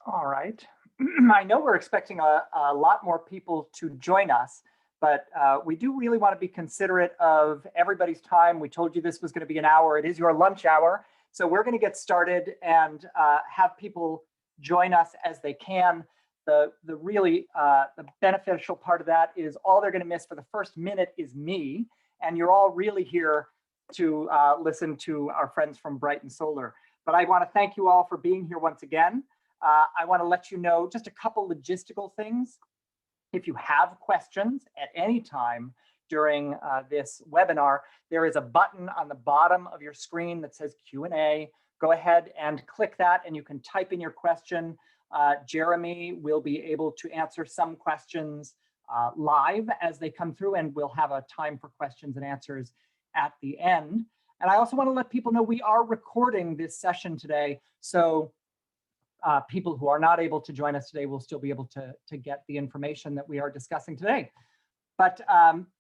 All right. I know we're expecting a lot more people to join us, but we do really want to be considerate of everybody's time. We told you this was going to be an hour. It is your lunch hour. So we're going to get started and have people join us as they can. The really the beneficial part of that is all they're going to miss for the first minute is me. And you're all really here to listen to our friends from Brighten Solar. But I want to thank you all for being here once again. I want to let you know just a couple logistical things. If you have questions at any time during this webinar, there is a button on the bottom of your screen that says Q&A. Go ahead and click that and you can type in your question. Jeremy will be able to answer some questions live as they come through, and we'll have a time for questions and answers at the end. And I also want to let people know we are recording this session today. So people who are not able to join us today will still be able to get the information that we are discussing today. But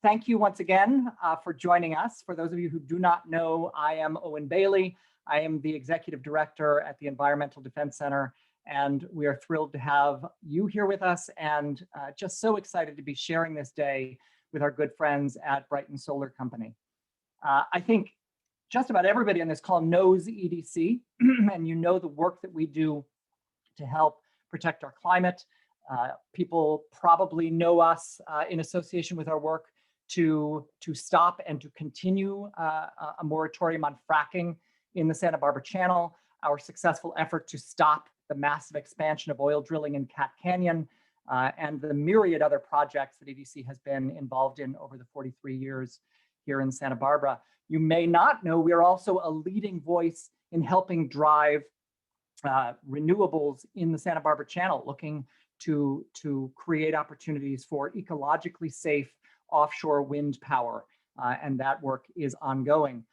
thank you once again for joining us. For those of you who do not know, I am Owen Bailey. I am the Executive Director at the Environmental Defense Center, and we are thrilled to have you here with us and just so excited to be sharing this day with our good friends at Brighten Solar Company. I think just about everybody on this call knows EDC, and you know the work that we do to help protect our climate. People probably know us in association with our work to stop and to continue a moratorium on fracking in the Santa Barbara Channel, our successful effort to stop the massive expansion of oil drilling in Cat Canyon, and the myriad other projects that EDC has been involved in over the 43 years here in Santa Barbara. You may not know we are also a leading voice in helping drive renewables in the Santa Barbara Channel, looking to create opportunities for ecologically safe offshore wind power, and that work is ongoing.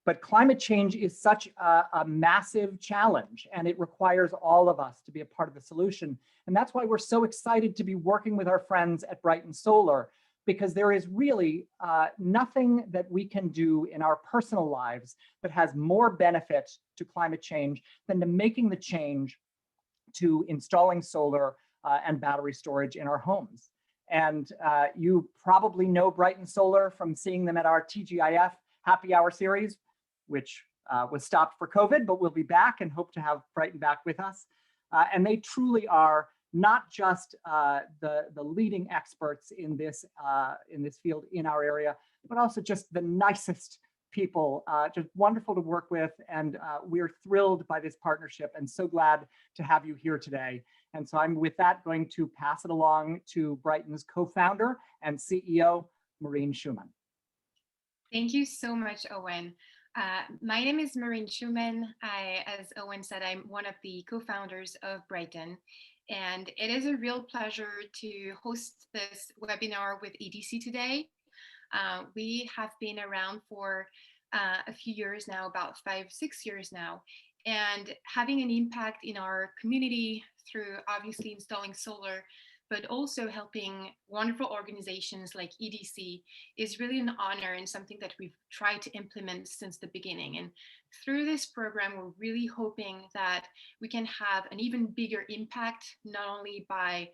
But climate change is such a massive challenge, and it requires all of us to be a part of the solution. And that's why we're so excited to be working with our friends at Brighten Solar, because there is really nothing that we can do in our personal lives that has more benefit to climate change than to making the change to installing solar and battery storage in our homes. And you probably know Brighten Solar from seeing them at our TGIF Happy Hour series, which was stopped for COVID, but we'll be back and hope to have Brighten back with us. And they truly are not just the leading experts in this field in our area, but also just the nicest people, just wonderful to work with. And we're thrilled by this partnership and so glad to have you here today. And so I'm with that going to pass it along to Brighten's co-founder and CEO, Maureen Schumann. Thank you so much, Owen. My name is Maureen Schumann. As Owen said, I'm one of the co-founders of Brighten. And it is a real pleasure to host this webinar with EDC today. We have been around for a few years now, about 5-6 years now, and having an impact in our community through obviously installing solar, but also helping wonderful organizations like EDC is really an honor and something that we've tried to implement since the beginning. And through this program, we're really hoping that we can have an even bigger impact, not only by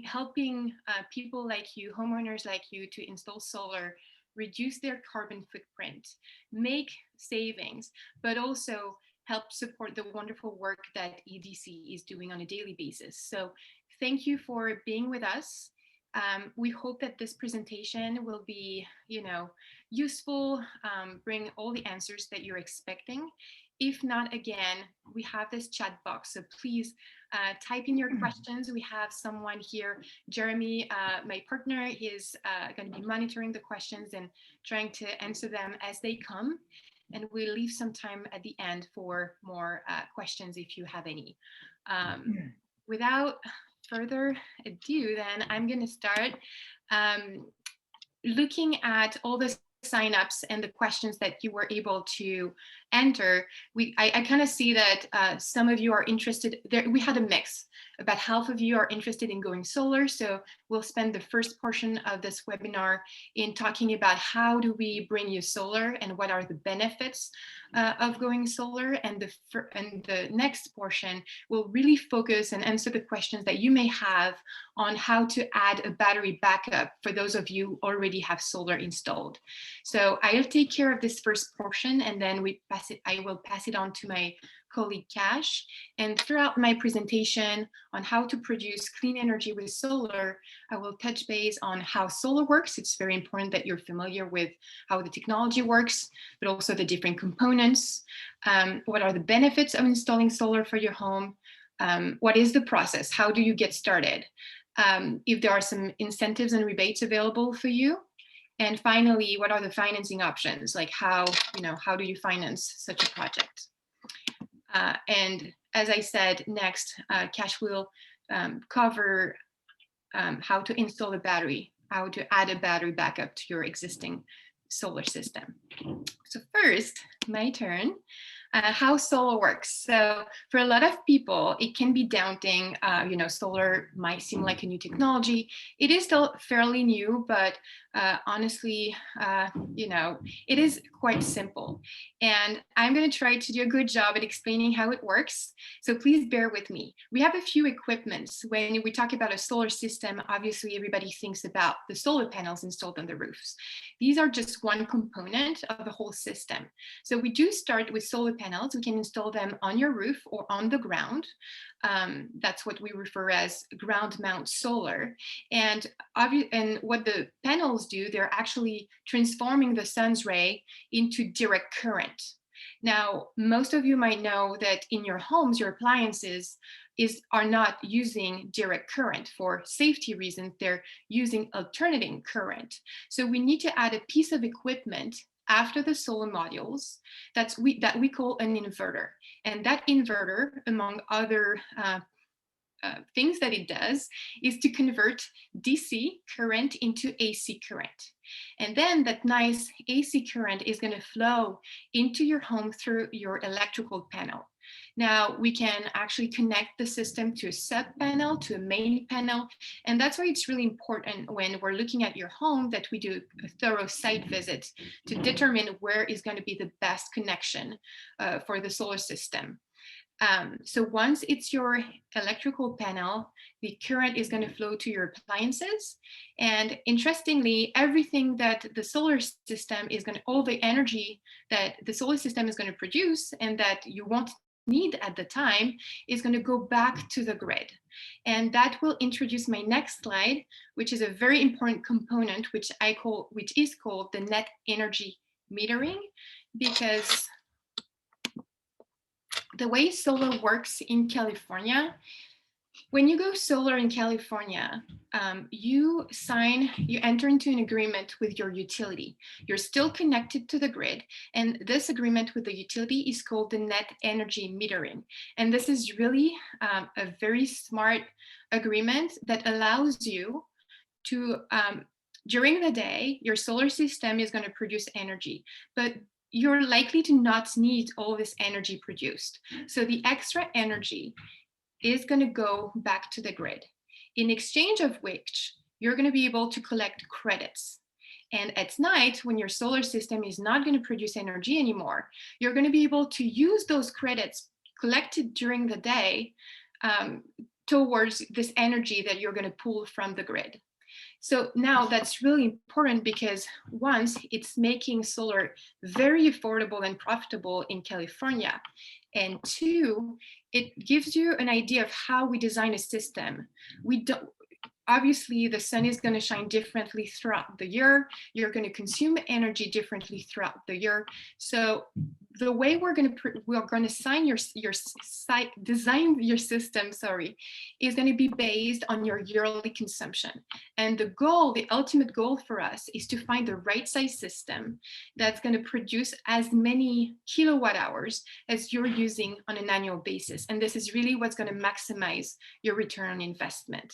helping people like you, homeowners like you, to install solar, reduce their carbon footprint, make savings, but also help support the wonderful work that EDC is doing on a daily basis. So thank you for being with us. We hope that this presentation will be, useful, bring all the answers that you're expecting. If not, again, we have this chat box, so please type in your questions. We have someone here, Jeremy, my partner, is going to be monitoring the questions and trying to answer them as they come. And we'll leave some time at the end for more questions if you have any. Without further ado, then I'm going to start looking at all the signups and the questions that you were able to enter, I kind of see that some of you are interested. We had a mix. About half of you are interested in going solar. So we'll spend the first portion of this webinar in talking about how do we bring you solar and what are the benefits of going solar. And the next portion will really focus and answer the questions that you may have on how to add a battery backup for those of you who already have solar installed. So I'll take care of this first portion, and then I will pass it on to my colleague Cash. And throughout my presentation on how to produce clean energy with solar, I will touch base on how solar works. It's very important that you're familiar with how the technology works, but also the different components. What are the benefits of installing solar for your home? What is the process? How do you get started? If there are some incentives and rebates available for you. And finally, what are the financing options? Like how do you finance such a project? And as I said, next, Cash will cover how to install a battery, how to add a battery backup to your existing solar system. So first, my turn. How solar works. So for a lot of people, it can be daunting. Solar might seem like a new technology. It is still fairly new, but honestly, it is quite simple. And I'm going to try to do a good job at explaining how it works. So please bear with me. We have a few equipments. When we talk about a solar system, obviously everybody thinks about the solar panels installed on the roofs. These are just one component of the whole system. So we do start with solar panels. We can install them on your roof or on the ground. That's what we refer as ground mount solar. And what the panels do, they're actually transforming the sun's ray into direct current. Now, most of you might know that in your homes, your appliances are not using direct current for safety reasons. They're using alternating current. So we need to add a piece of equipment after the solar modules that we call an inverter. And that inverter, among other things that it does, is to convert DC current into AC current. And then that nice AC current is going to flow into your home through your electrical panel. Now we can actually connect the system to a sub panel, to a main panel. And that's why it's really important when we're looking at your home that we do a thorough site visit to determine where is going to be the best connection for the solar system. So once it's your electrical panel, the current is going to flow to your appliances. And interestingly, everything that the solar system is going to, all the energy that the solar system is going to produce and that you won't need at the time is going to go back to the grid. And that will introduce my next slide, which is a very important component, which is called the net energy metering, because the way solar works in California, when you go solar in California, you enter into an agreement with your utility. You're still connected to the grid. And this agreement with the utility is called the net energy metering. And this is really a very smart agreement that allows you to, during the day, your solar system is going to produce energy, but you're likely to not need all this energy produced. So the extra energy is going to go back to the grid, in exchange of which you're going to be able to collect credits. And at night, when your solar system is not going to produce energy anymore, you're going to be able to use those credits collected during the day towards this energy that you're going to pull from the grid. So now that's really important because once it's making solar very affordable and profitable in California. And two, it gives you an idea of how we design a system. Obviously, the sun is going to shine differently throughout the year. You're going to consume energy differently throughout the year. So the way we're going to design your system, is going to be based on your yearly consumption. And the ultimate goal for us is to find the right size system that's going to produce as many kilowatt hours as you're using on an annual basis. And this is really what's going to maximize your return on investment.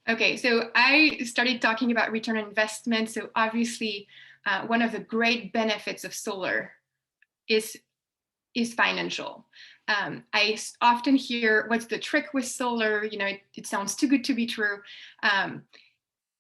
Okay, so I started talking about return on investment. So obviously, one of the great benefits of solar is financial. Often hear, "What's the trick with solar? You know, it sounds too good to be true." Um,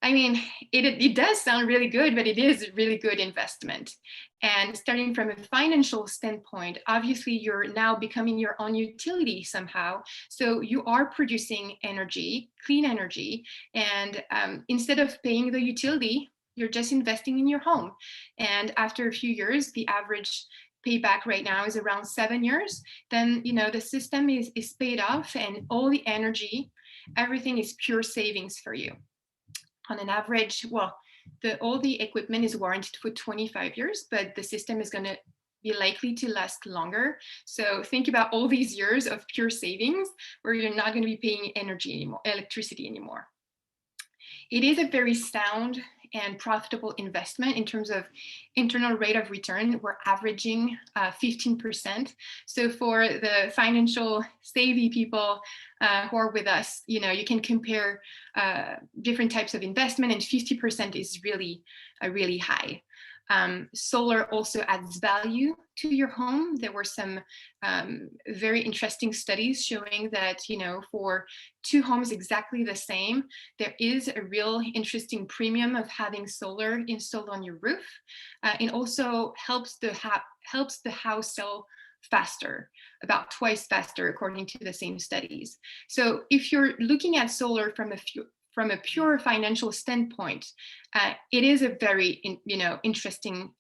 I mean, it does sound really good, but it is a really good investment. And starting from a financial standpoint, obviously you're now becoming your own utility somehow. So you are producing energy, clean energy, and instead of paying the utility, you're just investing in your home. And after a few years, the average payback right now is around 7 years. Then the system is paid off, and all the energy, everything is pure savings for you on an average. Well, all the equipment is warranted for 25 years, but the system is going to be likely to last longer. So think about all these years of pure savings where you're not going to be paying electricity anymore. It is a very sound and profitable investment in terms of internal rate of return. We're averaging 15%. So for the financial savvy people who are with us, you can compare different types of investment, and 50% is really high. Solar also adds value to your home. There were some very interesting studies showing that, for two homes exactly the same, there is a real interesting premium of having solar installed on your roof. It also helps the house sell faster, about twice faster, according to the same studies. So if you're looking at solar from a pure financial standpoint, it is a very interesting,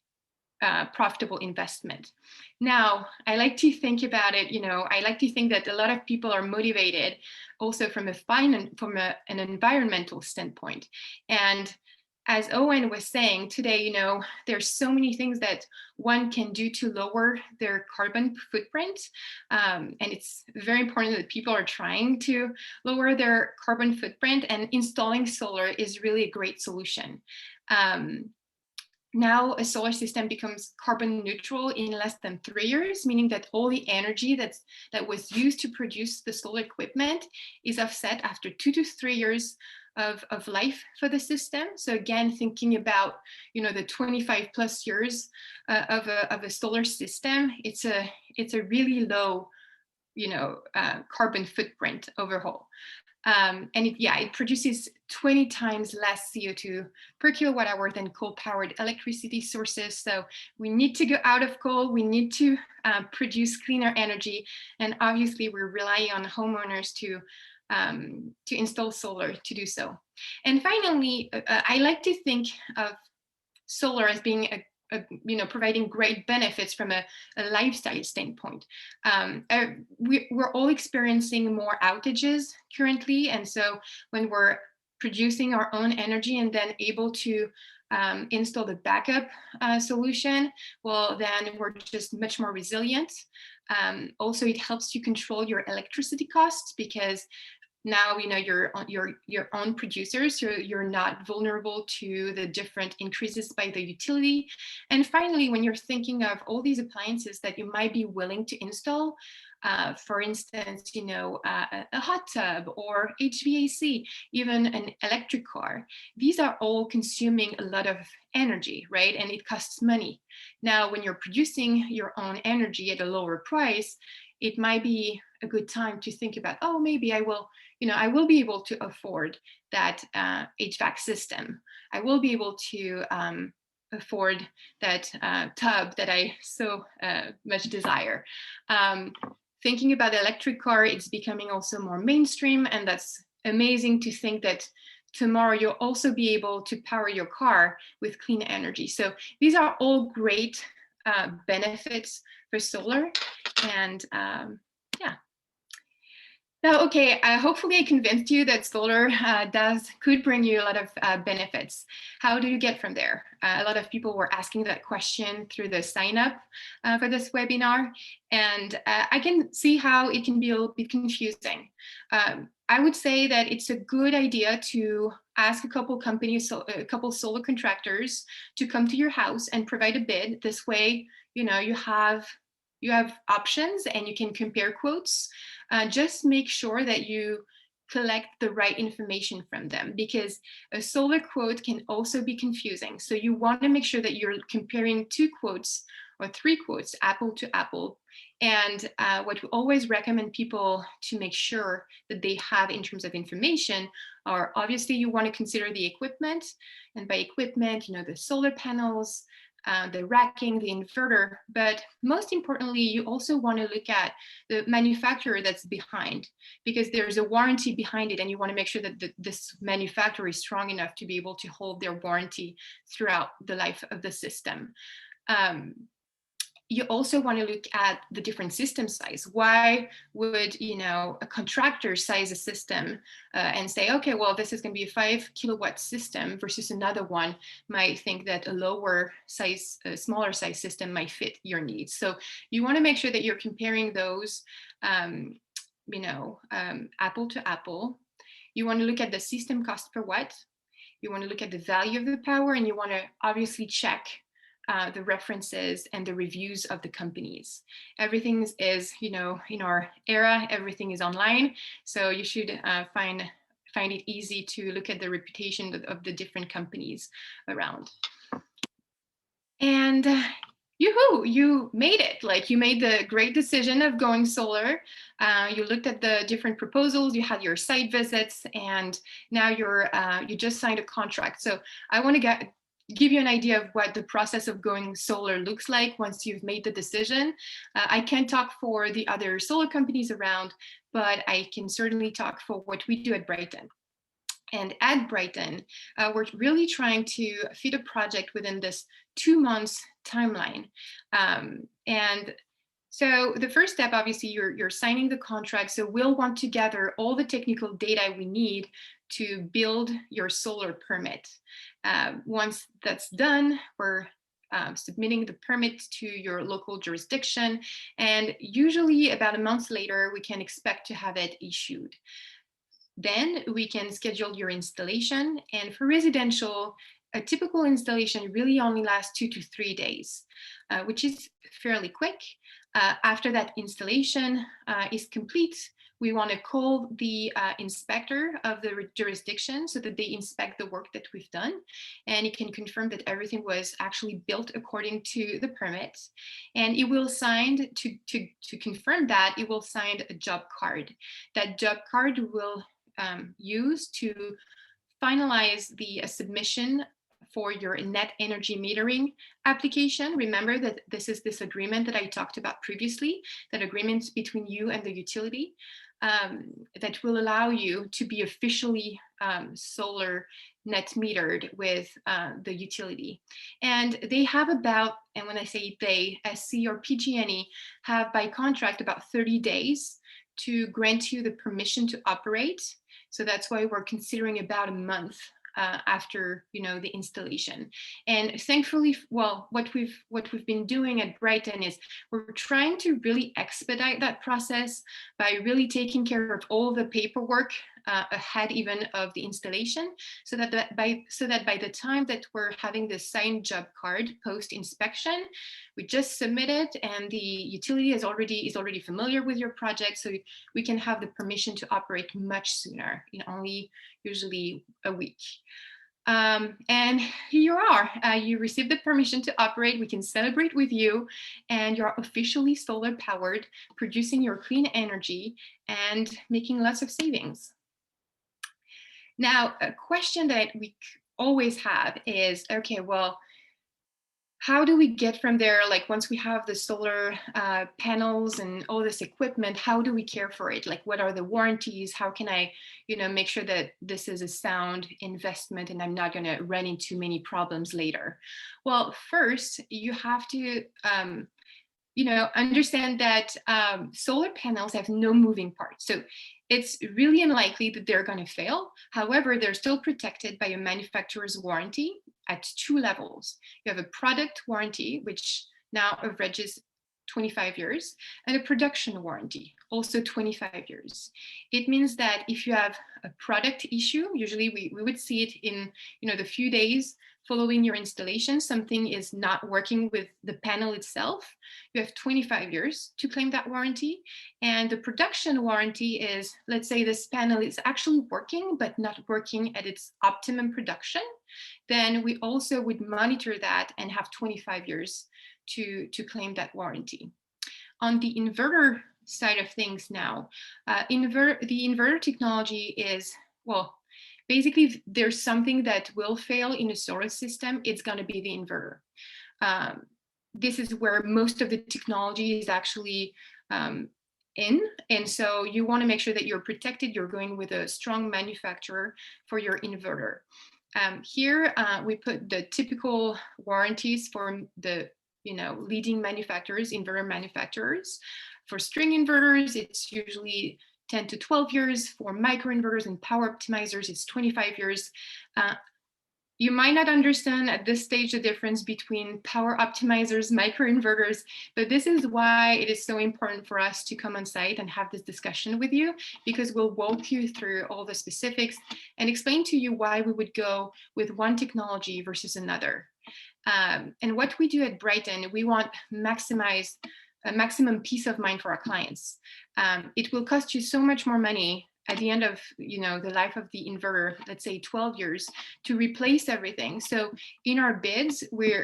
profitable investment. Now, I like to think about it, I like to think that a lot of people are motivated also from an environmental standpoint. And as Owen was saying today, there's so many things that one can do to lower their carbon footprint. And it's very important that people are trying to lower their carbon footprint, and installing solar is really a great solution. Now a solar system becomes carbon neutral in less than 3 years, meaning that all the energy that was used to produce the solar equipment is offset after 2 to 3 years of life for the system. So again, thinking about the 25 plus years of a solar system, it's a really low carbon footprint overall. And it produces 20 times less CO2 per kilowatt hour than coal-powered electricity sources. So we need to go out of coal. We need to produce cleaner energy. And obviously, we're relying on homeowners to install solar to do so. And finally, I like to think of solar as being providing great benefits from a lifestyle standpoint. We're all experiencing more outages currently, and so when we're producing our own energy and then able to install the backup solution, well, then we're just much more resilient. Also, it helps you control your electricity costs, because now you're your own producer, so you're not vulnerable to the different increases by the utility. And finally, when you're thinking of all these appliances that you might be willing to install, for instance, a hot tub or HVAC, even an electric car, these are all consuming a lot of energy, right? And it costs money. Now, when you're producing your own energy at a lower price, it might be a good time to think about, oh, maybe I will be able to afford that HVAC system. I will be able to afford that tub that I so much desire. Thinking about the electric car, it's becoming also more mainstream, and that's amazing to think that tomorrow you'll also be able to power your car with clean energy. So these are all great benefits for solar. And yeah. Now, okay, hopefully I convinced you that solar could bring you a lot of benefits. How do you get from there? A lot of people were asking that question through the sign up for this webinar, and I can see how it can be a little bit confusing. I would say that it's a good idea to ask a couple companies, a couple solar contractors to come to your house and provide a bid. This way, you have options and you can compare quotes. Just make sure that you collect the right information from them, because a solar quote can also be confusing. So you want to make sure that you're comparing 2 quotes or 3 quotes, apple to apple. And what we always recommend people to make sure that they have in terms of information are, obviously you want to consider the equipment. And by equipment, the solar panels, the racking, the inverter, but most importantly, you also want to look at the manufacturer that's behind, because there's a warranty behind it, and you want to make sure that this manufacturer is strong enough to be able to hold their warranty throughout the life of the system. You also want to look at the different system size. Why would a contractor size a system and say, okay, well, this is going to be a 5 kilowatt system, versus another one might think that a lower size, a smaller size system might fit your needs. So you want to make sure that you're comparing those, apple to apple. You want to look at the system cost per watt. You want to look at the value of the power, and you want to obviously check the references and the reviews of the companies. Everything is, in our era, everything is online. So you should find it easy to look at the reputation of the different companies around. And yoo-hoo, you made it. Like, you made the great decision of going solar. You looked at the different proposals, you had your site visits, and now you just signed a contract. So I want to give you an idea of what the process of going solar looks like once you've made the decision. I can't talk for the other solar companies around, but I can certainly talk for what we do at Brighten. And at Brighten, we're really trying to fit a project within this 2 months timeline. And so the first step, obviously, you're signing the contract. So we'll want to gather all the technical data we need to build your solar permit. Once that's done, we're submitting the permit to your local jurisdiction. And usually about a month later, we can expect to have it issued. Then we can schedule your installation. And for residential, a typical installation really only lasts 2 to 3 days, which is fairly quick. After that installation is complete, we want to call the inspector of the jurisdiction so that they inspect the work that we've done. And it can confirm that everything was actually built according to the permit. And it will sign, to confirm that, it will sign a job card. That job card will use to finalize the submission for your net energy metering application. Remember that this is this agreement that I talked about previously, that agreement between you and the utility that will allow you to be officially solar net metered with the utility. And they have about, and when I say they, SC or PG&E have by contract about 30 days to grant you the permission to operate. So that's why we're considering about a month after the installation. And thankfully, well, what we've been doing at Brighten is we're trying to really expedite that process by really taking care of all the paperwork ahead even of the installation, so that by the time that we're having the signed job card post inspection, we just submit it, and the utility is already familiar with your project, so we can have the permission to operate much sooner, in only usually a week. And here you are. You received the permission to operate. We can celebrate with you, and you're officially solar powered, producing your clean energy and making lots of savings. Now, a question that we always have is, okay, well, how do we get from there? Like, once we have the solar panels and all this equipment, how do we care for it? Like, what are the warranties? How can I, make sure that this is a sound investment and I'm not going to run into many problems later? Well, first, you have to, understand that solar panels have no moving parts. So it's really unlikely that they're going to fail. However, they're still protected by a manufacturer's warranty at 2 levels. You have a product warranty, which now averages 25 years, and a production warranty, also 25 years. It means that if you have a product issue, usually we would see it in the few days following your installation, something is not working with the panel itself, you have 25 years to claim that warranty. And the production warranty is, let's say this panel is actually working, but not working at its optimum production, then we also would monitor that and have 25 years to claim that warranty. On the inverter side of things now, the inverter technology is, well, basically, if there's something that will fail in a solar system, it's going to be the inverter. This is where most of the technology is actually in. And so you want to make sure that you're protected. You're going with a strong manufacturer for your inverter. Here, we put the typical warranties for the leading manufacturers, inverter manufacturers. For string inverters, it's usually 10 to 12 years. For microinverters and power optimizers, it's 25 years. You might not understand at this stage the difference between power optimizers, microinverters, but this is why it is so important for us to come on site and have this discussion with you, because we'll walk you through all the specifics and explain to you why we would go with one technology versus another. And what we do at Brighten, we want maximize a maximum peace of mind for our clients. It will cost you so much more money at the end of the life of the inverter, let's say 12 years, to replace everything. So in our bids,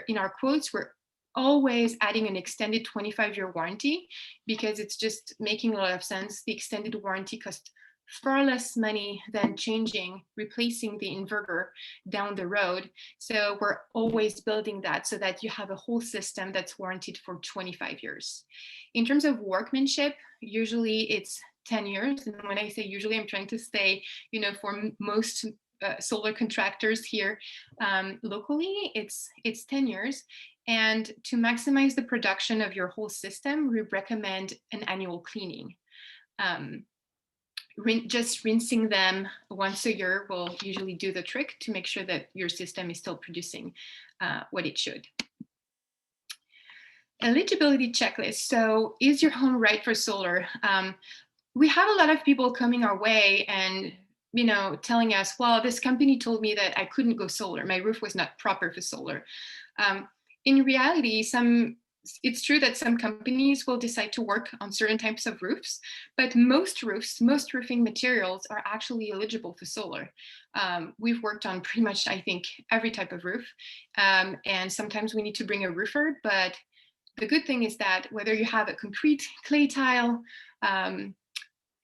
in our quotes, we're always adding an extended 25-year warranty, because it's just making a lot of sense. The extended warranty costs far less money than replacing the inverter down the road. So we're always building that so that you have a whole system that's warranted for 25 years. In terms of workmanship, usually it's 10 years. And when I say usually, I'm trying to say, for most solar contractors here locally, it's 10 years. And to maximize the production of your whole system, we recommend an annual cleaning. Just rinsing them once a year will usually do the trick to make sure that your system is still producing what it should. Eligibility checklist. So is your home right for solar? We have a lot of people coming our way and telling us, well, this company told me that I couldn't go solar. My roof was not proper for solar. In reality, it's true that some companies will decide to work on certain types of roofs, but most roofing materials are actually eligible for solar. We've worked on pretty much, I think, every type of roof. And sometimes we need to bring a roofer, but the good thing is that whether you have a concrete clay tile,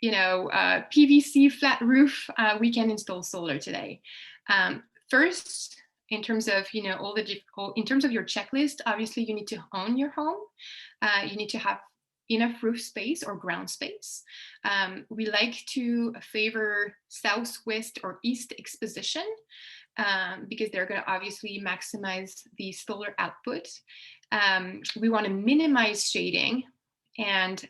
PVC flat roof, we can install solar today. First, in terms of in terms of your checklist, obviously you need to own your home. You need to have enough roof space or ground space. We like to favor southwest or east exposition because they're going to obviously maximize the solar output. We want to minimize shading. And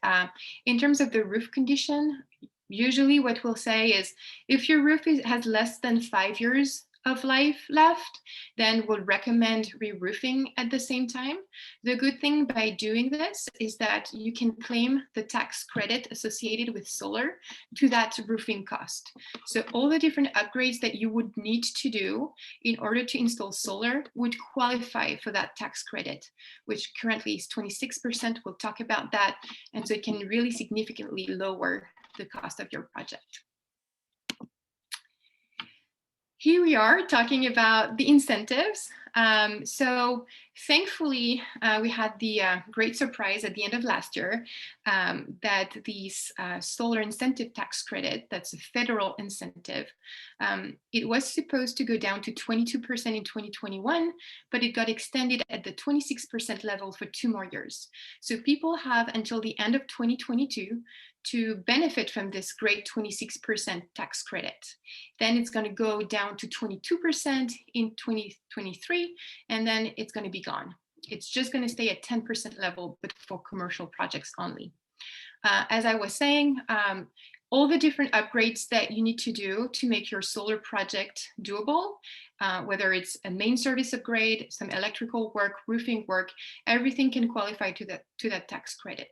in terms of the roof condition, usually what we'll say is if your roof has less than 5 years of life left, then we'll recommend re-roofing at the same time. The good thing by doing this is that you can claim the tax credit associated with solar to that roofing cost. So all the different upgrades that you would need to do in order to install solar would qualify for that tax credit, which currently is 26%. We'll talk about that. And so it can really significantly lower the cost of your project. Here we are talking about the incentives. So thankfully, we had the great surprise at the end of last year that these solar incentive tax credit, that's a federal incentive, it was supposed to go down to 22% in 2021, but it got extended at the 26% level for 2 more years. So people have until the end of 2022 to benefit from this great 26% tax credit. Then it's going to go down to 22% in 2023, and then it's going to be gone. It's just going to stay at 10% level, but for commercial projects only. As I was saying, all the different upgrades that you need to do to make your solar project doable, whether it's a main service upgrade, some electrical work, roofing work, everything can qualify to that tax credit.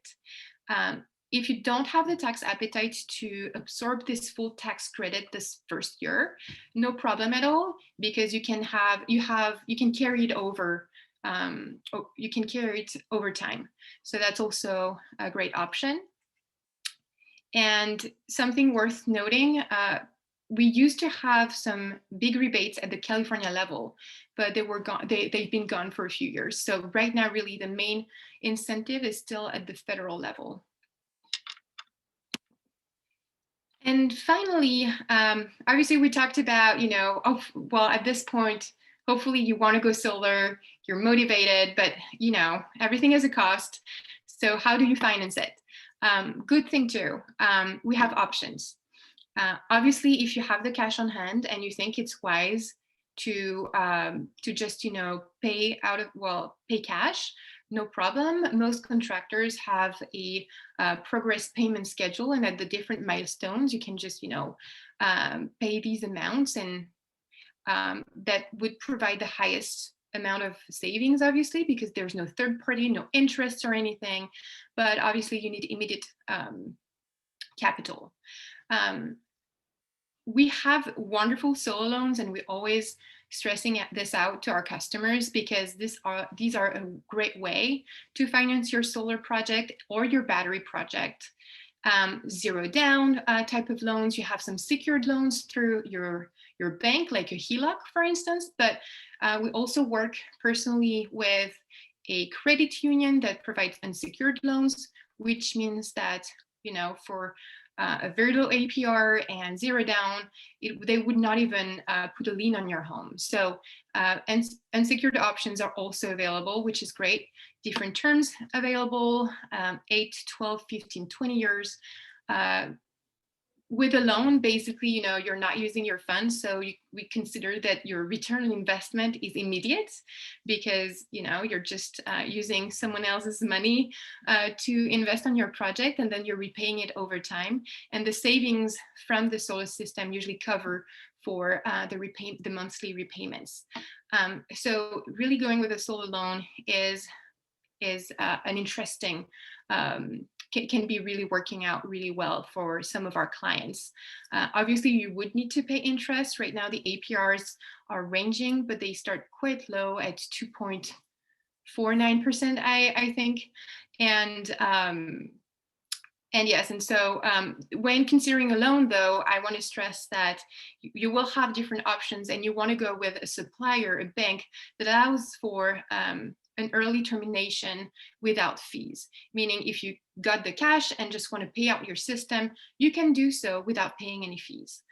if you don't have the tax appetite to absorb this full tax credit this first year, no problem at all, because you can carry it over. You can carry it over time. So that's also a great option. And something worth noting, we used to have some big rebates at the California level, but they were gone. They've been gone for a few years. So right now, really, the main incentive is still at the federal level. And finally, obviously, we talked about, well, at this point, hopefully you want to go solar, you're motivated, but, everything has a cost. So how do you finance it? Good thing too, we have options. Obviously, if you have the cash on hand and you think it's wise to just pay cash, no problem. Most contractors have a progress payment schedule, and at the different milestones, you can just pay these amounts, and that would provide the highest amount of savings, obviously, because there's no third party, no interest or anything, but obviously you need immediate capital. We have wonderful solar loans, and we're always stressing this out to our customers, because these are a great way to finance your solar project or your battery project. Zero down type of loans. You have some secured loans through your bank, like a HELOC, for instance, but we also work personally with a credit union that provides unsecured loans, which means that, for a very low APR and zero down, they would not even put a lien on your home. So and unsecured options are also available, which is great. Different terms available, 8, 12, 15, 20 years. With a loan, basically, you're not using your funds, so we consider that your return on investment is immediate, because you're just using someone else's money to invest on your project, and then you're repaying it over time. And the savings from the solar system usually cover for the monthly repayments. So really going with a solar loan is an interesting, can be really working out really well for some of our clients. Obviously, you would need to pay interest. Right now, the APRs are ranging, but they start quite low at 2.49%, I think. And yes, and so when considering a loan, though, I want to stress that you will have different options, and you want to go with a supplier, a bank that allows for an early termination without fees. Meaning, if you got the cash and just want to pay out your system, you can do so without paying any fees.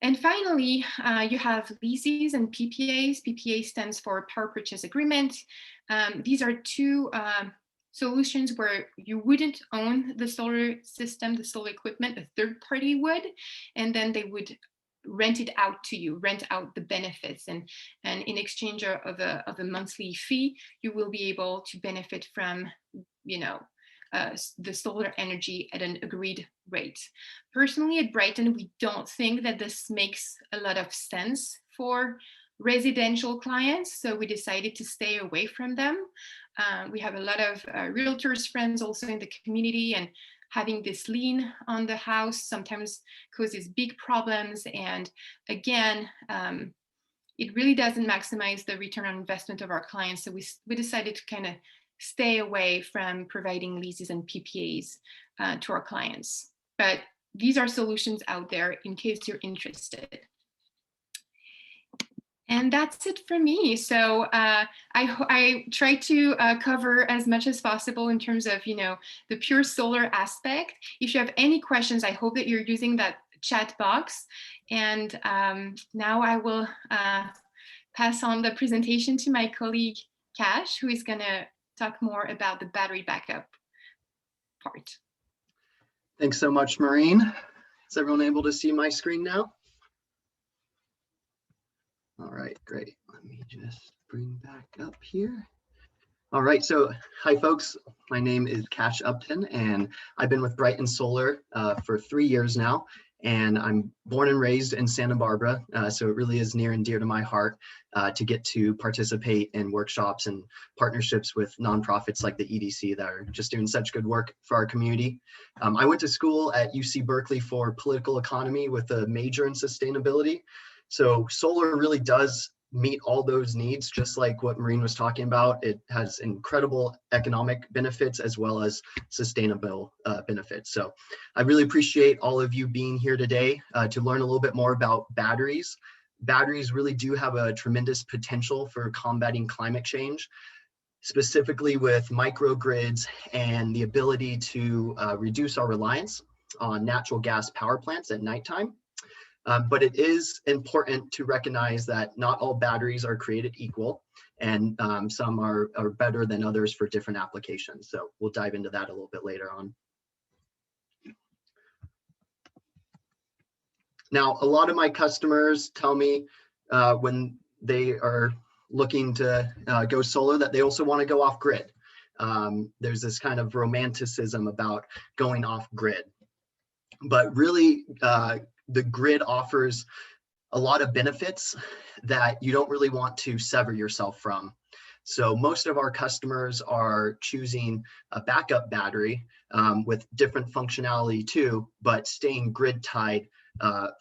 And finally, you have leases and PPAs. PPA stands for Power Purchase Agreement. These are two solutions where you wouldn't own the solar system, the solar equipment, a third party would, and then they would rent it out to you, rent out the benefits, and in exchange of a monthly fee, you will be able to benefit from the solar energy at an agreed rate. Personally, at Brighten, we don't think that this makes a lot of sense for residential clients, so we decided to stay away from them. We have a lot of realtors friends also in the community, and having this lien on the house sometimes causes big problems. And again, it really doesn't maximize the return on investment of our clients. So we decided to kind of stay away from providing leases and PPAs to our clients. But these are solutions out there in case you're interested. And that's it for me. So I try to cover as much as possible in terms of, the pure solar aspect. If you have any questions, I hope that you're using that chat box. And now I will pass on the presentation to my colleague, Cash, who is going to talk more about the battery backup part. Thanks so much, Maureen. Is everyone able to see my screen now? All right, great. Let me just bring back up here. All right, so hi folks, my name is Cash Upton, and I've been with Brighten Solar for 3 years now. And I'm born and raised in Santa Barbara, so it really is near and dear to my heart to get to participate in workshops and partnerships with nonprofits like the EDC that are just doing such good work for our community. I went to school at UC Berkeley for political economy with a major in sustainability. So solar really does meet all those needs, just like what Maureen was talking about. It has incredible economic benefits as well as sustainable benefits. So I really appreciate all of you being here today to learn a little bit more about batteries. Batteries really do have a tremendous potential for combating climate change, specifically with microgrids and the ability to reduce our reliance on natural gas power plants at nighttime. But it is important to recognize that not all batteries are created equal, and some are better than others for different applications. So we'll dive into that a little bit later on. Now, a lot of my customers tell me when they are looking to go solar that they also want to go off grid. There's this kind of romanticism about going off grid, but really the grid offers a lot of benefits that you don't really want to sever yourself from. So most of our customers are choosing a backup battery with different functionality too, but staying grid tied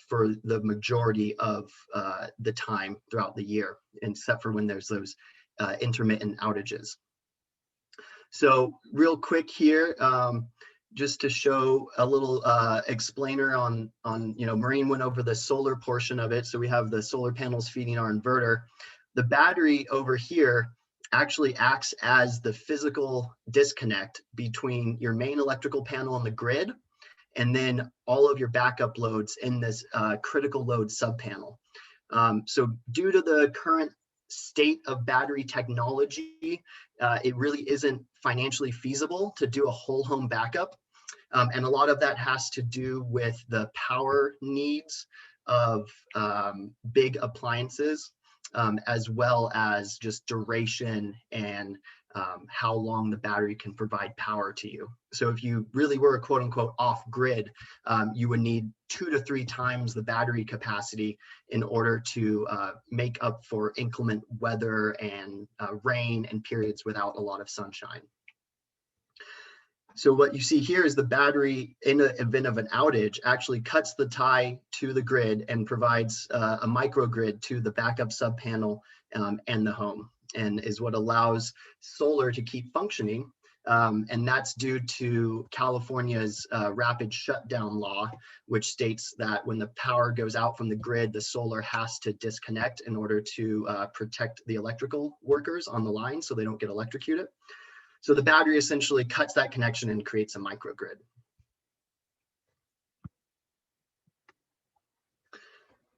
for the majority of the time throughout the year, except for when there's those intermittent outages. So real quick here, just to show a little explainer on, Maureen went over the solar portion of it. So we have the solar panels feeding our inverter. The battery over here actually acts as the physical disconnect between your main electrical panel and the grid, and then all of your backup loads in this critical load subpanel. So due to the current state of battery technology, it really isn't financially feasible to do a whole home backup. And a lot of that has to do with the power needs of big appliances, as well as just duration and how long the battery can provide power to you. So if you really were quote unquote off grid, you would need 2 to 3 times the battery capacity in order to make up for inclement weather and rain and periods without a lot of sunshine. So what you see here is the battery in the event of an outage actually cuts the tie to the grid and provides a microgrid to the backup subpanel and the home, and is what allows solar to keep functioning. And that's due to California's rapid shutdown law, which states that when the power goes out from the grid, the solar has to disconnect in order to protect the electrical workers on the line so they don't get electrocuted. So the battery essentially cuts that connection and creates a microgrid.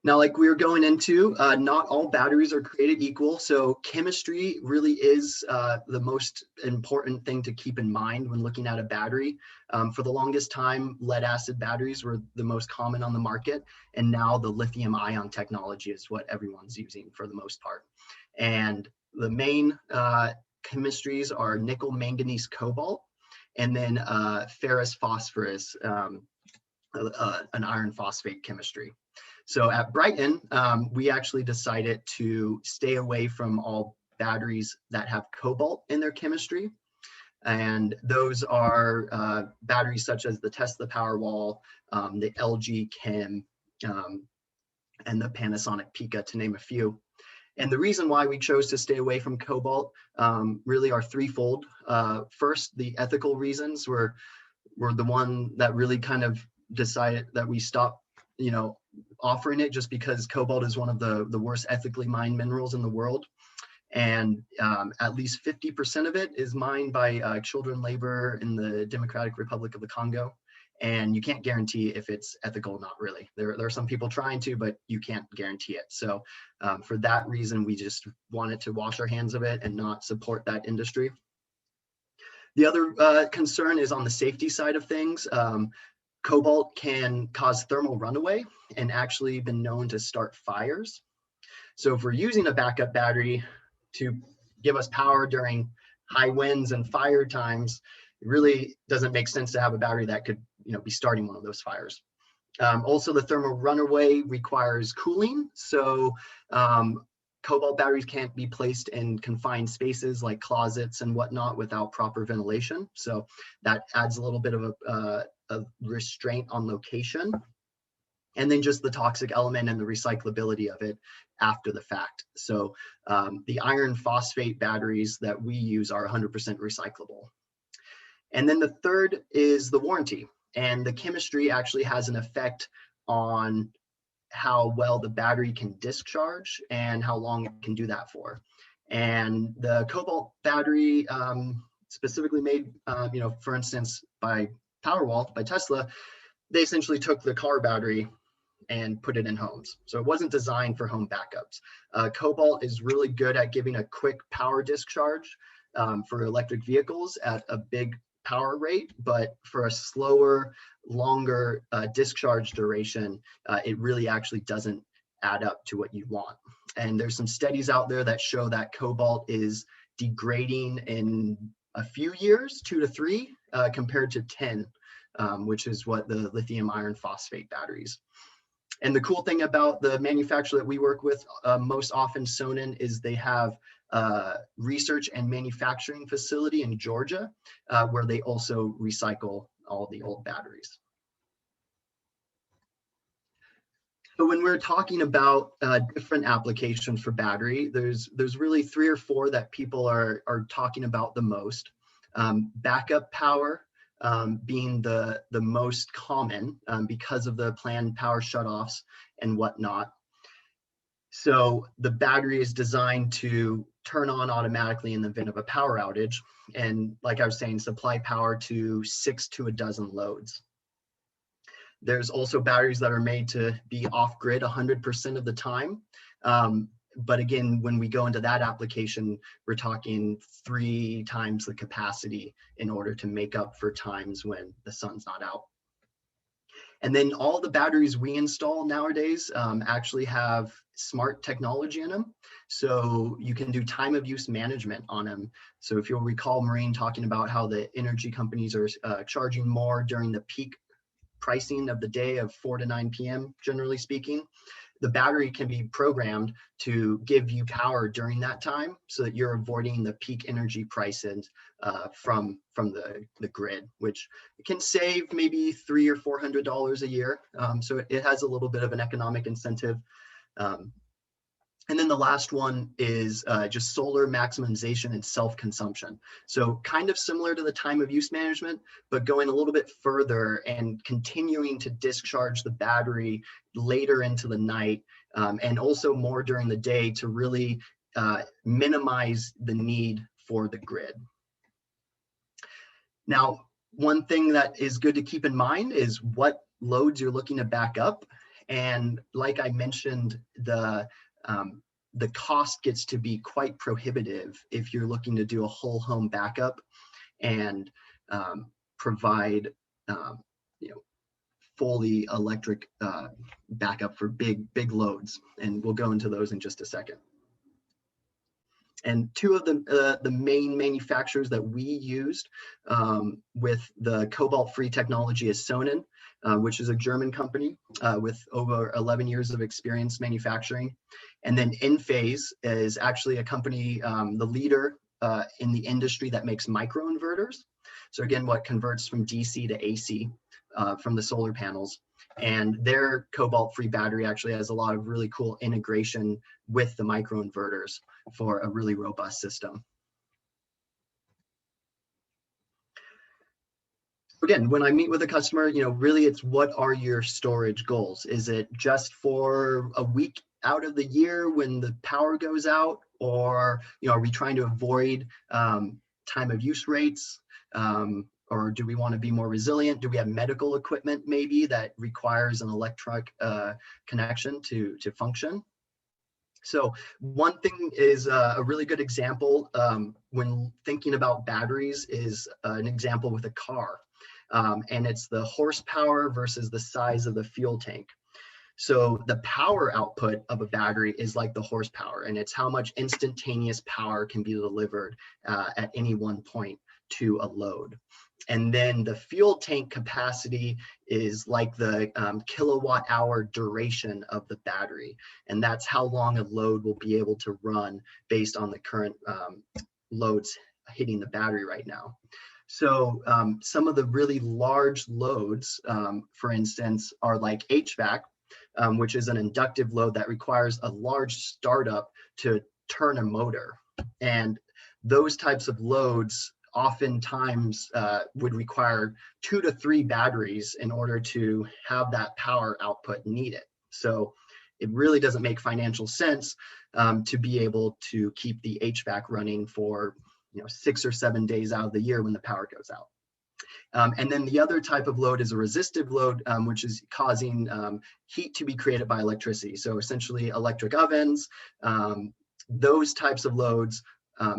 Now, like we were going into, not all batteries are created equal. So chemistry really is the most important thing to keep in mind when looking at a battery. For the longest time, lead acid batteries were the most common on the market. And now the lithium ion technology is what everyone's using for the most part. And the main chemistries are nickel, manganese, cobalt, and then ferrous phosphorus, an iron phosphate chemistry. So at Brighten, we actually decided to stay away from all batteries that have cobalt in their chemistry. And those are batteries such as the Tesla Powerwall, the LG Chem, and the Panasonic Pika, to name a few. And the reason why we chose to stay away from cobalt really are threefold. First, the ethical reasons were the one that really kind of decided that we stopped, offering it, just because cobalt is one of the worst ethically mined minerals in the world. And at least 50% of it is mined by children labor in the Democratic Republic of the Congo. And you can't guarantee if it's ethical or not, really. There are some people trying to, but you can't guarantee it. So for that reason, we just wanted to wash our hands of it and not support that industry. The other concern is on the safety side of things. Cobalt can cause thermal runaway and actually been known to start fires. So if we're using a backup battery to give us power during high winds and fire times, it really doesn't make sense to have a battery that could be starting one of those fires. Also, the thermal runaway requires cooling. So cobalt batteries can't be placed in confined spaces like closets and whatnot without proper ventilation. So that adds a little bit of a restraint on location. And then just the toxic element and the recyclability of it after the fact. So the iron phosphate batteries that we use are 100% recyclable. And then the third is the warranty. And the chemistry actually has an effect on how well the battery can discharge and how long it can do that for. And the cobalt battery, specifically made, for instance, by Powerwall, by Tesla, they essentially took the car battery and put it in homes. So it wasn't designed for home backups. Cobalt is really good at giving a quick power discharge for electric vehicles at a big power rate, but for a slower, longer discharge duration, it really actually doesn't add up to what you want. And there's some studies out there that show that cobalt is degrading in a few years, 2 to 3, compared to 10, which is what the lithium iron phosphate batteries. And the cool thing about the manufacturer that we work with most often, Sonnen, is they have research and manufacturing facility in Georgia, where they also recycle all the old batteries. So when we're talking about different applications for battery, there's really 3 or 4 that people are talking about the most. Backup power being the most common because of the planned power shutoffs and whatnot. So the battery is designed to turn on automatically in the event of a power outage. And like I was saying, supply power to 6 to a dozen loads. There's also batteries that are made to be off-grid 100% of the time. But again, when we go into that application, we're talking 3 times the capacity in order to make up for times when the sun's not out. And then all the batteries we install nowadays actually have smart technology in them. So you can do time of use management on them. So if you'll recall Maureen talking about how the energy companies are charging more during the peak pricing of the day of 4 to 9 p.m., generally speaking, the battery can be programmed to give you power during that time so that you're avoiding the peak energy prices from the grid, which can save maybe $300 or $400 a year. So it has a little bit of an economic incentive. And then the last one is just solar maximization and self-consumption. So kind of similar to the time of use management, but going a little bit further and continuing to discharge the battery later into the night and also more during the day to really minimize the need for the grid. Now, one thing that is good to keep in mind is what loads you're looking to back up. And like I mentioned, the cost gets to be quite prohibitive if you're looking to do a whole home backup and provide fully electric backup for big loads. And we'll go into those in just a second. And 2 of the main manufacturers that we used with the cobalt-free technology is Sonnen, which is a German company with over 11 years of experience manufacturing. And then Enphase is actually a company, the leader in the industry that makes microinverters. So again, what converts from DC to AC from the solar panels. And their cobalt-free battery actually has a lot of really cool integration with the microinverters for a really robust system. Again, when I meet with a customer, really it's what are your storage goals? Is it just for a week out of the year when the power goes out? Or, are we trying to avoid time of use rates? Or do we want to be more resilient? Do we have medical equipment maybe that requires an electric connection to function? So one thing is a really good example when thinking about batteries is an example with a car. And it's the horsepower versus the size of the fuel tank. So the power output of a battery is like the horsepower, and it's how much instantaneous power can be delivered at any one point to a load. And then the fuel tank capacity is like the kilowatt hour duration of the battery. And that's how long a load will be able to run based on the current loads hitting the battery right now. So some of the really large loads, for instance, are like HVAC, which is an inductive load that requires a large startup to turn a motor. And those types of loads oftentimes would require 2 to 3 batteries in order to have that power output needed. So it really doesn't make financial sense to be able to keep the HVAC running for 6 or 7 days out of the year when the power goes out. And then the other type of load is a resistive load, which is causing heat to be created by electricity. So essentially electric ovens, those types of loads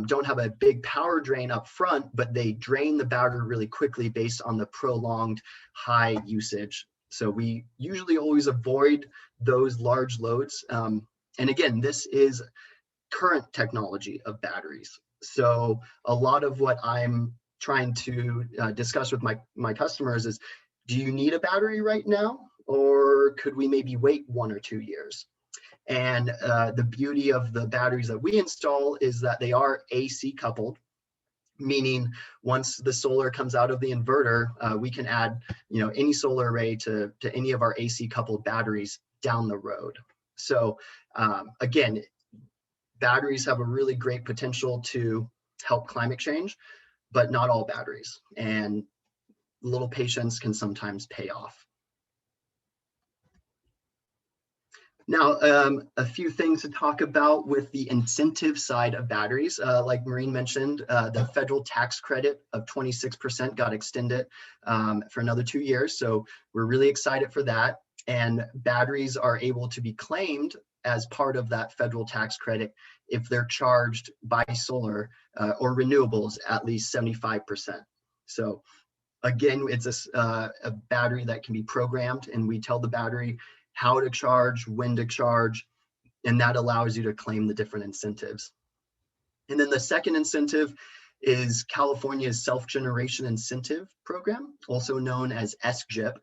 don't have a big power drain up front, but they drain the battery really quickly based on the prolonged high usage. So we usually always avoid those large loads. And again, this is current technology of batteries. So a lot of what I'm trying to discuss with my customers is, do you need a battery right now? Or could we maybe wait 1 or 2 years? And the beauty of the batteries that we install is that they are AC coupled, meaning once the solar comes out of the inverter, we can add any solar array to any of our AC coupled batteries down the road. So again, batteries have a really great potential to help climate change, but not all batteries, and a little patience can sometimes pay off. Now, a few things to talk about with the incentive side of batteries. Like Maureen mentioned, the federal tax credit of 26% got extended for another 2 years. So we're really excited for that. And batteries are able to be claimed as part of that federal tax credit if they're charged by solar or renewables at least 75%. So again, it's a battery that can be programmed, and we tell the battery how to charge, when to charge, and that allows you to claim the different incentives. And then the second incentive is California's Self-Generation Incentive Program, also known as SGIP.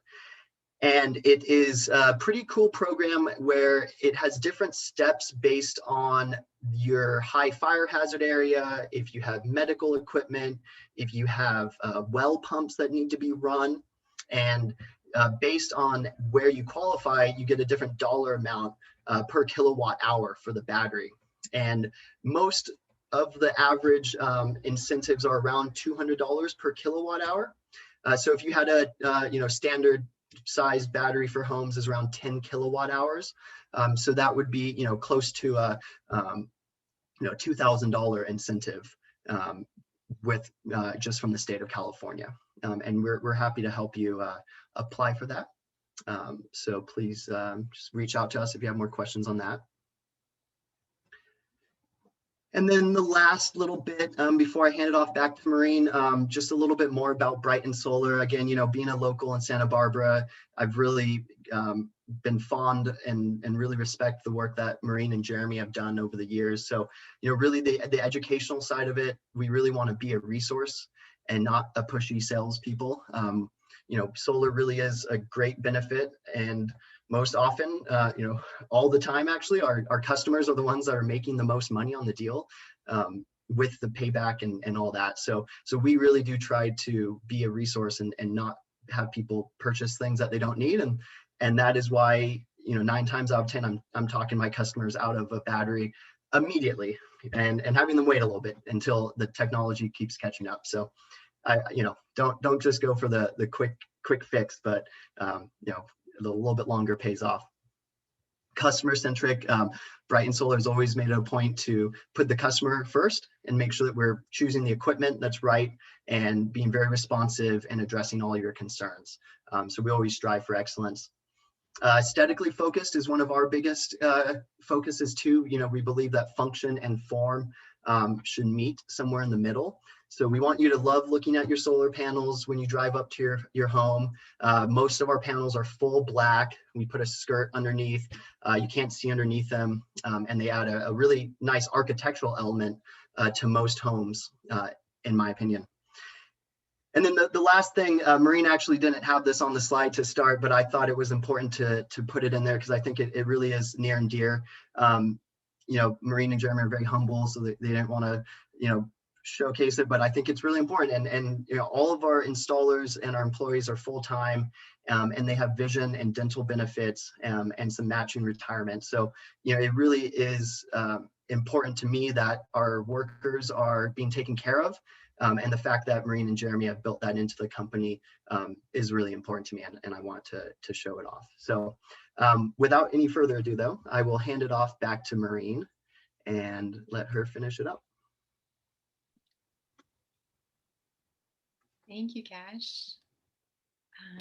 And it is a pretty cool program where it has different steps based on your high fire hazard area, if you have medical equipment, if you have well pumps that need to be run, and based on where you qualify, you get a different dollar amount per kilowatt hour for the battery. And most of the average incentives are around $200 per kilowatt hour. So if you had a standard size battery for homes is around 10 kilowatt hours. So that would be close to a $2,000 incentive with just from the state of California. And we're happy to help you apply for that. So please just reach out to us if you have more questions on that. And then the last little bit before I hand it off back to Maureen, just a little bit more about Brighten Solar. Again, being a local in Santa Barbara, I've really been fond and really respect the work that Maureen and Jeremy have done over the years. So, really the educational side of it, we really want to be a resource and not a pushy salespeople. Solar really is a great benefit, and most often, all the time actually, our customers are the ones that are making the most money on the deal with the payback and all that. So we really do try to be a resource and not have people purchase things that they don't need. And that is why, 9 times out of 10, I'm talking my customers out of a battery immediately and having them wait a little bit until the technology keeps catching up. So don't just go for the quick fix, but a little bit longer pays off. Customer centric, Brighten Solar has always made it a point to put the customer first and make sure that we're choosing the equipment that's right and being very responsive and addressing all your concerns. So we always strive for excellence. Aesthetically focused is one of our biggest focuses too. We believe that function and form should meet somewhere in the middle. So we want you to love looking at your solar panels when you drive up to your home. Most of our panels are full black. We put a skirt underneath. You can't see underneath them. And they add a really nice architectural element to most homes, in my opinion. And then the last thing, Maureen actually didn't have this on the slide to start, but I thought it was important to put it in there because I think it really is near and dear. You know, Maureen and Jeremy are very humble, so they didn't want to, you know, showcase it, but I think it's really important. And you know, all of our installers and our employees are full-time, and they have vision and dental benefits, and some matching retirement. So, you know, it really is important to me that our workers are being taken care of. And the fact that Maureen and Jeremy have built that into the company is really important to me, and I want to show it off. So without any further ado, though, I will hand it off back to Maureen and let her finish it up. Thank you, Cash.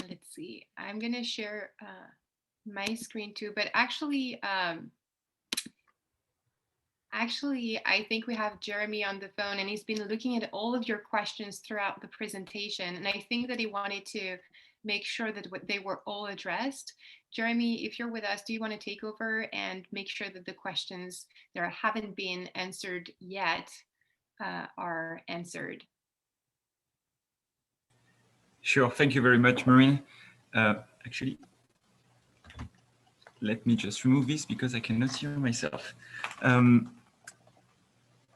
Let's see. I'm going to share my screen too, but actually, I think we have Jeremy on the phone, and he's been looking at all of your questions throughout the presentation. And I think that he wanted to make sure that they were all addressed. Jeremy, if you're with us, do you want to take over and make sure that the questions that haven't been answered yet are answered? Sure. Thank you very much, Maureen. Actually, let me just remove this because I cannot hear myself.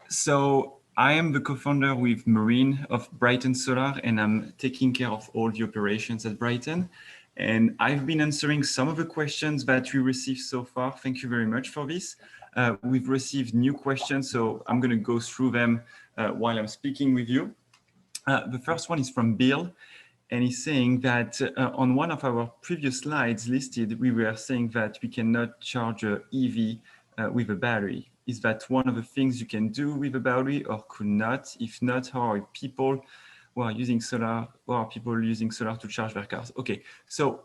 So I am the co-founder with Maureen of Brighten Solar, and I'm taking care of all the operations at Brighten. And I've been answering some of the questions that we received so far. Thank you very much for this. We've received new questions, so I'm going to go through them while I'm speaking with you. The first one is from Bill, and he's saying that on one of our previous slides listed, we were saying that we cannot charge an EV with a battery. Is that one of the things you can do with a battery, or could not? If not, how are people who are using solar, or are people using solar to charge their cars? Okay, so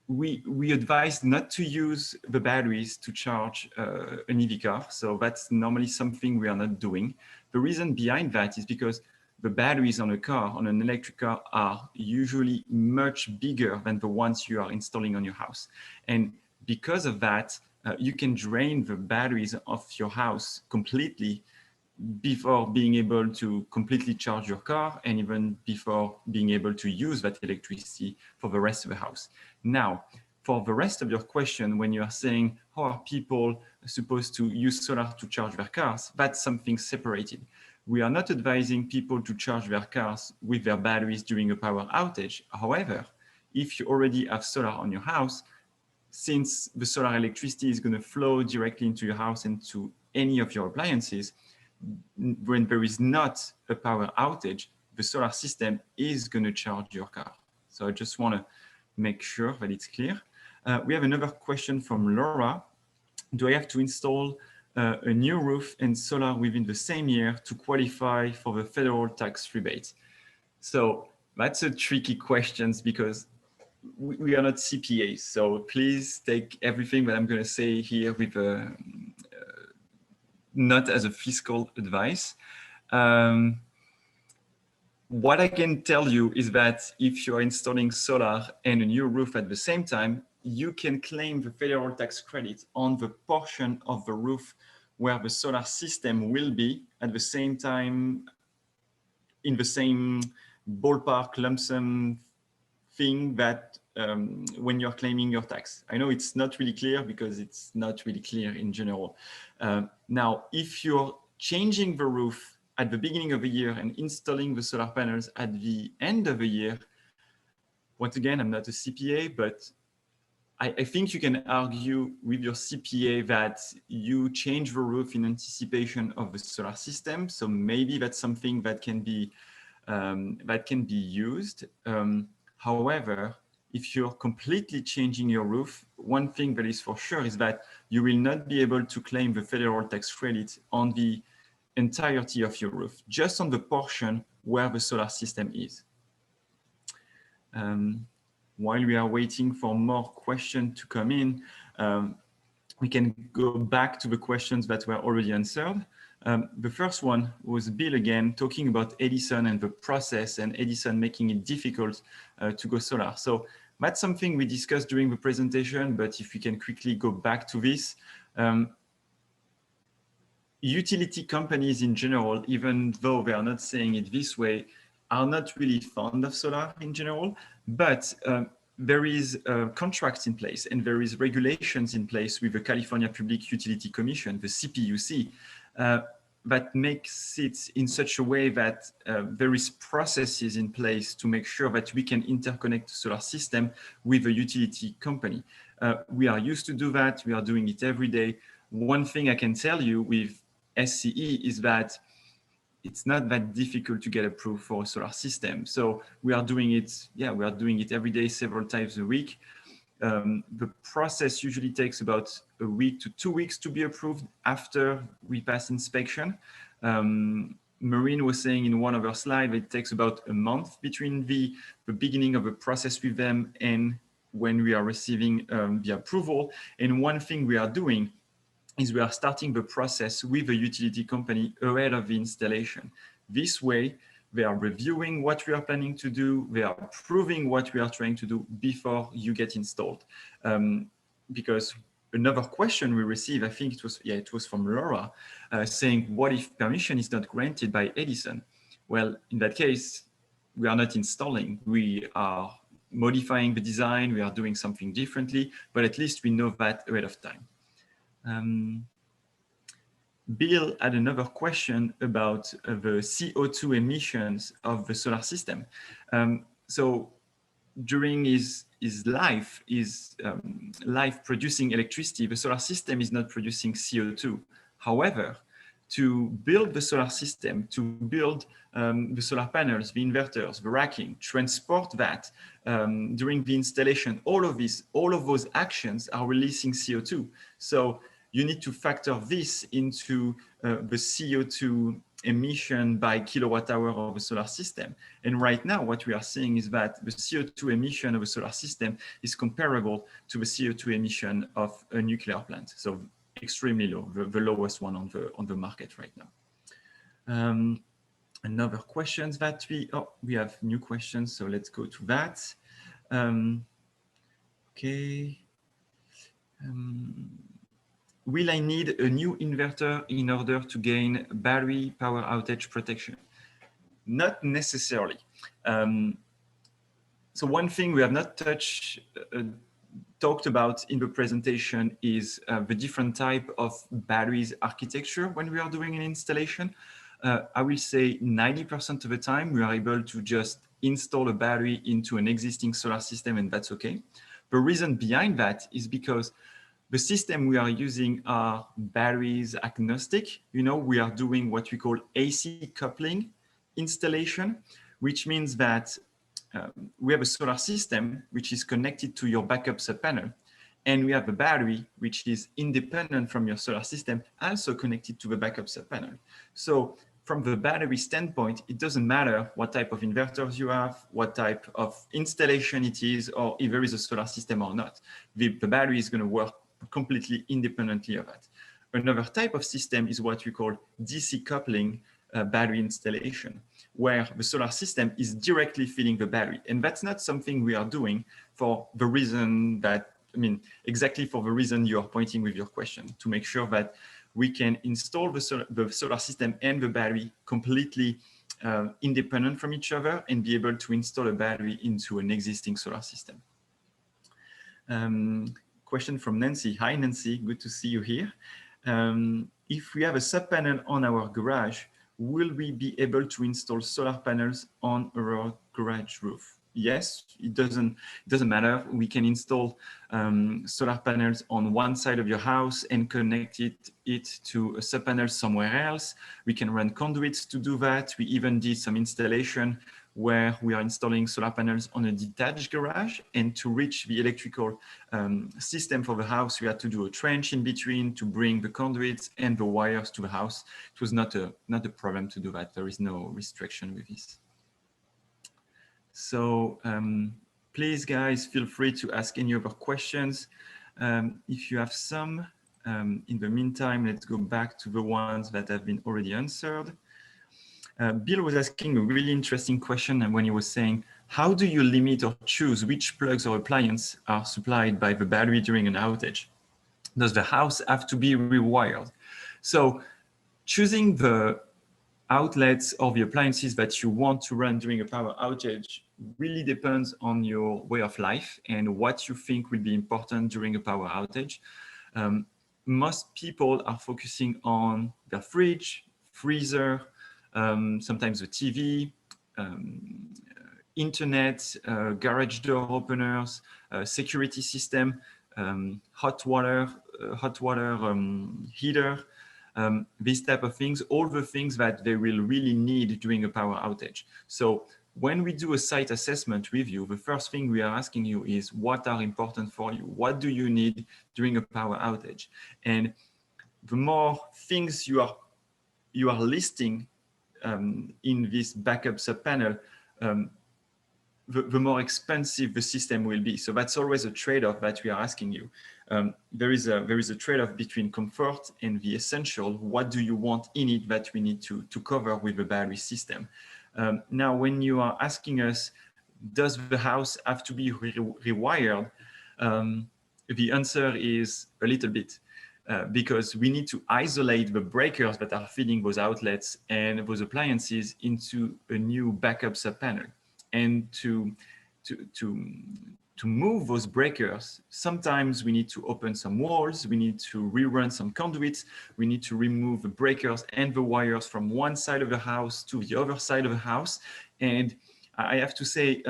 we advise not to use the batteries to charge an EV car. So that's normally something we are not doing. The reason behind that is because the batteries on a car, on an electric car, are usually much bigger than the ones you are installing on your house. And because of that, you can drain the batteries of your house completely before being able to completely charge your car, and even before being able to use that electricity for the rest of the house. Now, for the rest of your question, when you are saying, how are people supposed to use solar to charge their cars, that's something separated. We are not advising people to charge their cars with their batteries during a power outage. However, if you already have solar on your house, since the solar electricity is going to flow directly into your house and to any of your appliances, when there is not a power outage, the solar system is going to charge your car. So I just want to make sure that it's clear. We have another question from Laura. Do I have to install a new roof and solar within the same year to qualify for the federal tax rebate? So that's a tricky question because we are not CPAs. So please take everything that I'm going to say here with not as a fiscal advice. What I can tell you is that if you're installing solar and a new roof at the same time, you can claim the federal tax credit on the portion of the roof where the solar system will be at the same time, in the same ballpark lump sum thing that when you're claiming your tax. I know it's not really clear because it's not really clear in general. Now, if you're changing the roof at the beginning of the year and installing the solar panels at the end of the year, once again, I'm not a CPA, but I think you can argue with your CPA that you change the roof in anticipation of the solar system. So maybe that's something that can be used. However, if you're completely changing your roof, one thing that is for sure is that you will not be able to claim the federal tax credit on the entirety of your roof, just on the portion where the solar system is. While we are waiting for more questions to come in, we can go back to the questions that were already answered. The first one was Bill again, talking about Edison and the process, and Edison making it difficult to go solar. So that's something we discussed during the presentation, but if we can quickly go back to this. Utility companies in general, even though they are not saying it this way, are not really fond of solar in general, but there is contracts in place and there is regulations in place with the California Public Utility Commission, the CPUC, that makes it in such a way that there is processes in place to make sure that we can interconnect the solar system with a utility company. We are used to do that. We are doing it every day. One thing I can tell you with SCE is that it's not that difficult to get approved for a solar system. So we are doing it, we are doing it every day, several times a week. The process usually takes about a week to 2 weeks to be approved after we pass inspection. Maureen was saying in one of her slides, it takes about a month between the beginning of the process with them and when we are receiving the approval. And one thing we are doing is we are starting the process with a utility company ahead of the installation. This way, they are reviewing what we are planning to do. They are approving what we are trying to do before you get installed. Because another question we received, I think it was from Laura, saying, what if permission is not granted by Edison? Well, in that case, we are not installing. We are modifying the design. We are doing something differently, but at least we know that ahead of time. Bill had another question about the CO2 emissions of the solar system. So during his life producing electricity, the solar system is not producing CO2. However, to build the solar system, to build the solar panels, the inverters, the racking, transport that during the installation, all of those actions are releasing CO2. So you need to factor this into the CO2 emission by kilowatt hour of a solar system. And right now, what we are seeing is that the CO2 emission of a solar system is comparable to the CO2 emission of a nuclear plant. So extremely low, the lowest one on the market right now. Another questions that we have new questions, so let's go to that. Okay. Will I need a new inverter in order to gain battery power outage protection? Not necessarily. So one thing we have not talked about in the presentation is the different type of batteries architecture when we are doing an installation. I will say 90% of the time we are able to just install a battery into an existing solar system, and that's okay. The reason behind that is because the system we are using are batteries agnostic. You know, we are doing what we call AC coupling installation, which means that we have a solar system which is connected to your backup subpanel, and we have a battery which is independent from your solar system, also connected to the backup subpanel. So from the battery standpoint, it doesn't matter what type of inverters you have, what type of installation it is, or if there is a solar system or not. The battery is going to work completely independently of that. Another type of system is what we call DC coupling battery installation, where the solar system is directly feeding the battery. And that's not something we are doing for the reason that, exactly for the reason you are pointing with your question, to make sure that we can install the solar system and the battery completely independent from each other and be able to install a battery into an existing solar system. Question from Nancy. Hi, Nancy. Good to see you here. If we have a subpanel on our garage, will we be able to install solar panels on our garage roof? Yes, it doesn't matter. We can install solar panels on one side of your house and connect it to a subpanel somewhere else. We can run conduits to do that. We even did some installation where we are installing solar panels on a detached garage, and to reach the electrical system for the house, we had to do a trench in between to bring the conduits and the wires to the house. It was not a problem to do that. There is no restriction with this. So please, guys, feel free to ask any other questions. If you have some, in the meantime, let's go back to the ones that have been already answered. Bill was asking a really interesting question, and when he was saying, how do you limit or choose which plugs or appliances are supplied by the battery during an outage? Does the house have to be rewired? So choosing the outlets or the appliances that you want to run during a power outage really depends on your way of life and what you think will be important during a power outage. Most people are focusing on their fridge, freezer, sometimes the TV, internet, garage door openers, security system, hot water heater, these type of things, all the things that they will really need during a power outage. So when we do a site assessment review, the first thing we are asking you is what are important for you? What do you need during a power outage? And the more things you are listing in this backup subpanel, the more expensive the system will be. So that's always a trade-off that we are asking you. There is a trade-off between comfort and the essential. What do you want in it that we need to cover with the battery system? Now, when you are asking us, does the house have to be rewired? The answer is a little bit. Because we need to isolate the breakers that are feeding those outlets and those appliances into a new backup subpanel. And to move those breakers, sometimes we need to open some walls, we need to rerun some conduits, we need to remove the breakers and the wires from one side of the house to the other side of the house. And I have to say,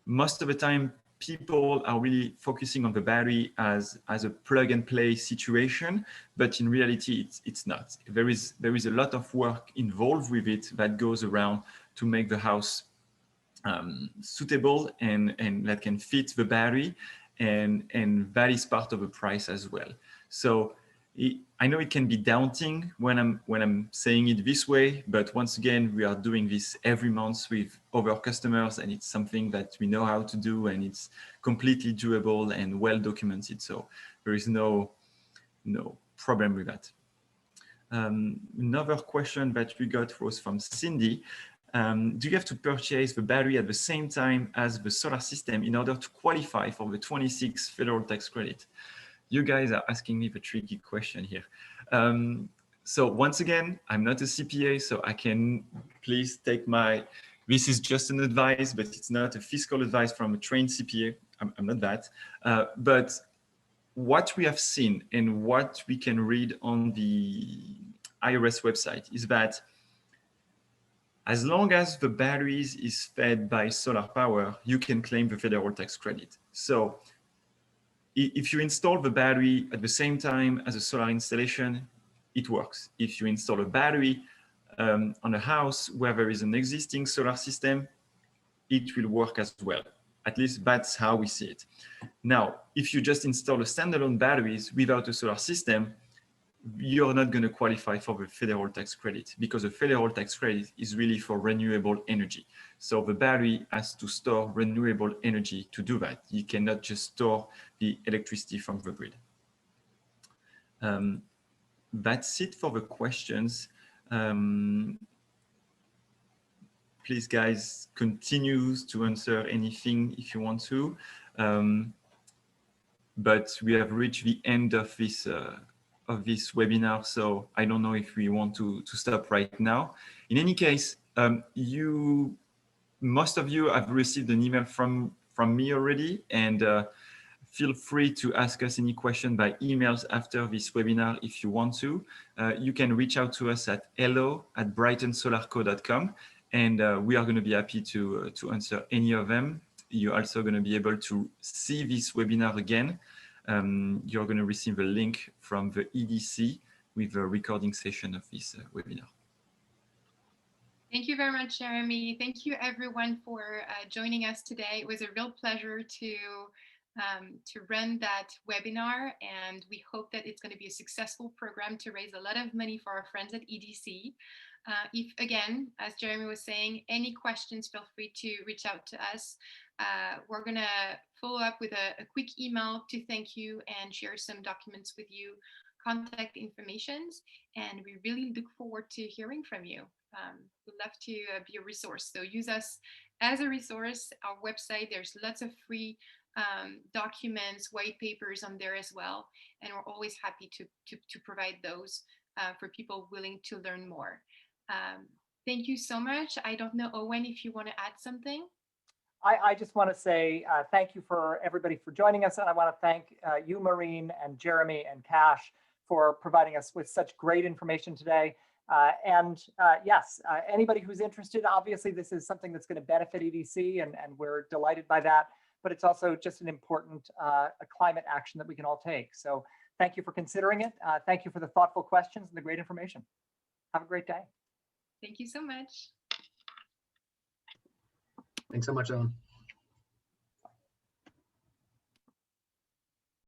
most of the time, people are really focusing on the battery as a plug and play situation, but in reality, it's not. There is a lot of work involved with it that goes around to make the house suitable and that can fit the battery, and that is part of the price as well. So I know it can be daunting when I'm saying it this way, but once again, we are doing this every month with other customers, and it's something that we know how to do, and it's completely doable and well documented. So there is no problem with that. Another question that we got was from Cindy. Do you have to purchase the battery at the same time as the solar system in order to qualify for the 26 federal tax credit? You guys are asking me the tricky question here. So once again, I'm not a CPA, so I can please take this is just an advice, but it's not a fiscal advice from a trained CPA. I'm not that. But what we have seen and what we can read on the IRS website is that as long as the batteries is fed by solar power, you can claim the federal tax credit. So if you install the battery at the same time as a solar installation, it works. If you install a battery on a house where there is an existing solar system, it will work as well. At least that's how we see it. Now, if you just install a standalone batteries without a solar system, you're not going to qualify for the federal tax credit, because the federal tax credit is really for renewable energy. So the battery has to store renewable energy to do that. You cannot just store the electricity from the grid. That's it for the questions. Please, guys, continue to answer anything if you want to. But we have reached the end of this webinar, so I don't know if we want to stop right now. In any case, most of you have received an email from me already, and feel free to ask us any question by emails after this webinar if you want to. You can reach out to us at hello@brightensolarco.com, and we are going to be happy to answer any of them. You're also going to be able to see this webinar again. You're going to receive a link from the EDC with a recording session of this webinar. Thank you very much, Jeremy. Thank you, everyone, for joining us today. It was a real pleasure to run that webinar, and we hope that it's going to be a successful program to raise a lot of money for our friends at EDC. If, again, as Jeremy was saying, any questions, feel free to reach out to us. We're going to follow up with a quick email to thank you and share some documents with you, contact informations, and we really look forward to hearing from you. We'd love to be a resource. So use us as a resource. Our website, there's lots of free documents, white papers on there as well. And we're always happy to provide those for people willing to learn more. Thank you so much. I don't know, Owen, if you want to add something. I just want to say thank you for everybody for joining us. And I want to thank you, Maureen, and Jeremy and Cash for providing us with such great information today. Yes, anybody who's interested, obviously this is something that's going to benefit EDC, and we're delighted by that. But it's also just an important climate action that we can all take. So thank you for considering it. Thank you for the thoughtful questions and the great information. Have a great day. Thank you so much. Thanks so much, Owen.